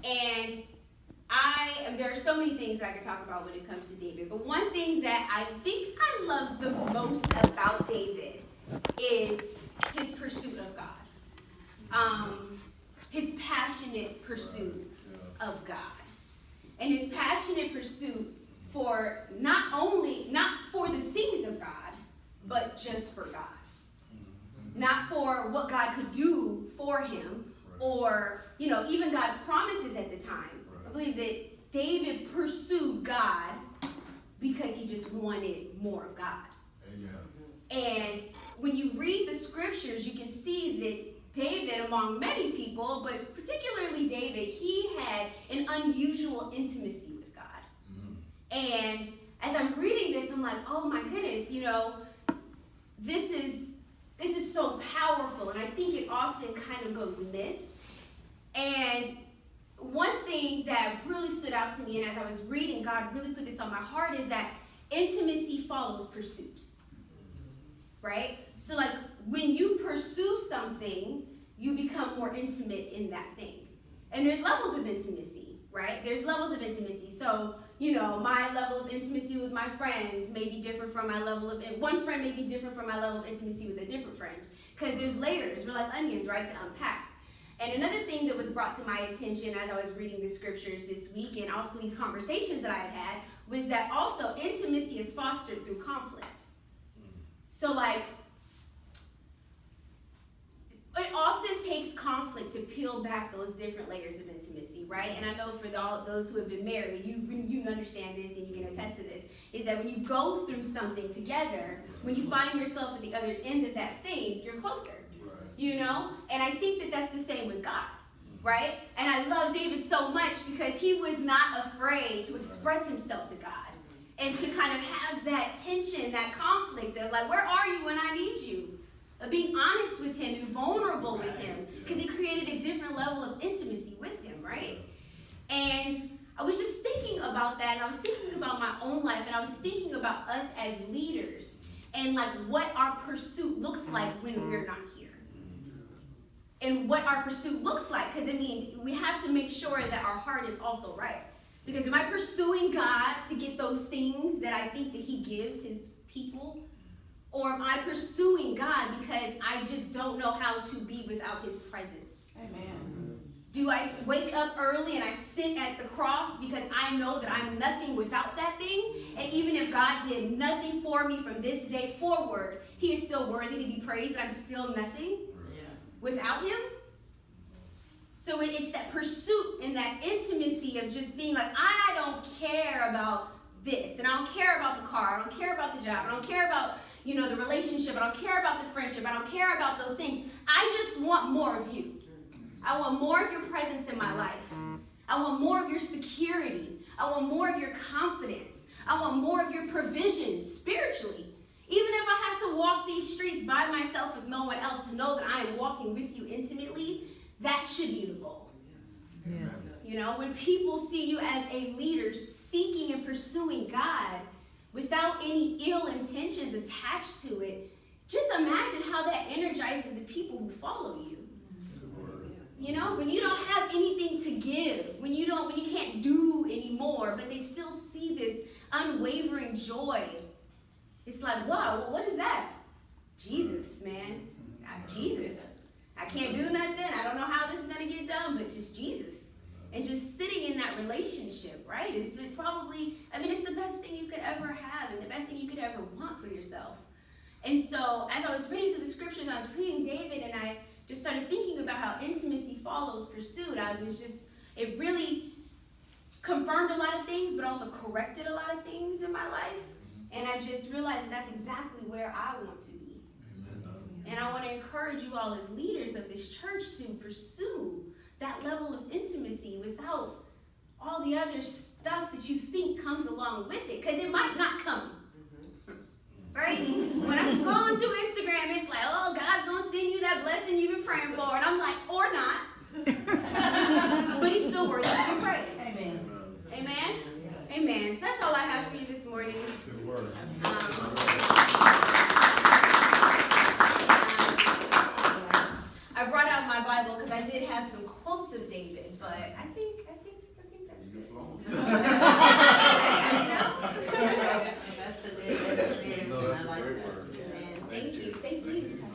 And there are so many things I could talk about when it comes to David, but one thing that I think I love the most about David is his pursuit of God. His passionate pursuit of God. And his passionate pursuit for not for the things of God, but just for God. Not for what God could do for him, or, even God's promises at the time. I believe that David pursued God because he just wanted more of God. Amen. And when you read the scriptures, you can see that David, among many people, but particularly David, he had an unusual intimacy with God. Mm-hmm. And as I'm reading this, I'm like, oh my goodness, this is so powerful, and I think it often kind of goes missed. And one thing that really stood out to me, and as I was reading, God really put this on my heart, is that intimacy follows pursuit. Right? So like when you pursue something, you become more intimate in that thing. And there's levels of intimacy, right? There's levels of intimacy. So, my level of intimacy with my friends may be different from my level of, one friend may be different from my level of intimacy with a different friend. Because there's layers, we're like onions, right, to unpack. And another thing that was brought to my attention as I was reading the scriptures this week, and also these conversations that I had, was that also intimacy is fostered through conflict. So like, it often takes conflict to peel back those different layers of intimacy, right? And I know for those who have been married, you understand this and you can attest to this, is that when you go through something together, when you find yourself at the other end of that thing, you're closer, And I think that that's the same with God, right? And I love David so much because he was not afraid to express himself to God and to kind of have that tension, that conflict of like, where are you when I need you? Being honest with him and vulnerable with him, because he created a different level of intimacy with him, right? And I was just thinking about that, and I was thinking about my own life, and I was thinking about us as leaders and like what our pursuit looks like when we're not here. And what our pursuit looks like, because we have to make sure that our heart is also right. Because am I pursuing God to get those things that I think that he gives his people? Or am I pursuing God because I just don't know how to be without his presence? Amen. Do I wake up early and I sit at the cross because I know that I'm nothing without that thing? And even if God did nothing for me from this day forward, he is still worthy to be praised, and I'm still nothing without him? So it's that pursuit and that intimacy of just being like, I don't care about this, and I don't care about the car, I don't care about the job, I don't care about the relationship, I don't care about the friendship, I don't care about those things. I just want more of you. I want more of your presence in my life. I want more of your security. I want more of your confidence. I want more of your provision spiritually. Even if I have to walk these streets by myself with no one else, to know that I am walking with you intimately, that should be the goal. Yes. When people see you as a leader seeking and pursuing God without any ill intentions attached to it, just imagine how that energizes the people who follow you. When you don't have anything to give, when you can't do anymore, but they still see this unwavering joy. It's like, wow, well, what is that? Jesus, man. Jesus. I can't do nothing. I don't know how this is going to get done, but just Jesus. And just sitting in that relationship, right? It's the best thing you could ever have and the best thing you could ever want for yourself. And so as I was reading through the scriptures, I was reading David, and I just started thinking about how intimacy follows pursuit. It really confirmed a lot of things, but also corrected a lot of things in my life. And I just realized that that's exactly where I want to be. And I want to encourage you all as leaders of this church to pursue that level of intimacy without all the other stuff that you think comes along with it, because it might not come. Right? When I'm scrolling through Instagram, it's like, oh, God's going to send you that blessing you've been praying for. And I'm like, or not. But he's still worthy to be praised. Amen. Amen? Amen. So that's all I have for you this morning. Good word. I brought out my Bible because I did have some quotes of David, but I think I like Great that. word. Thank you. Thank you.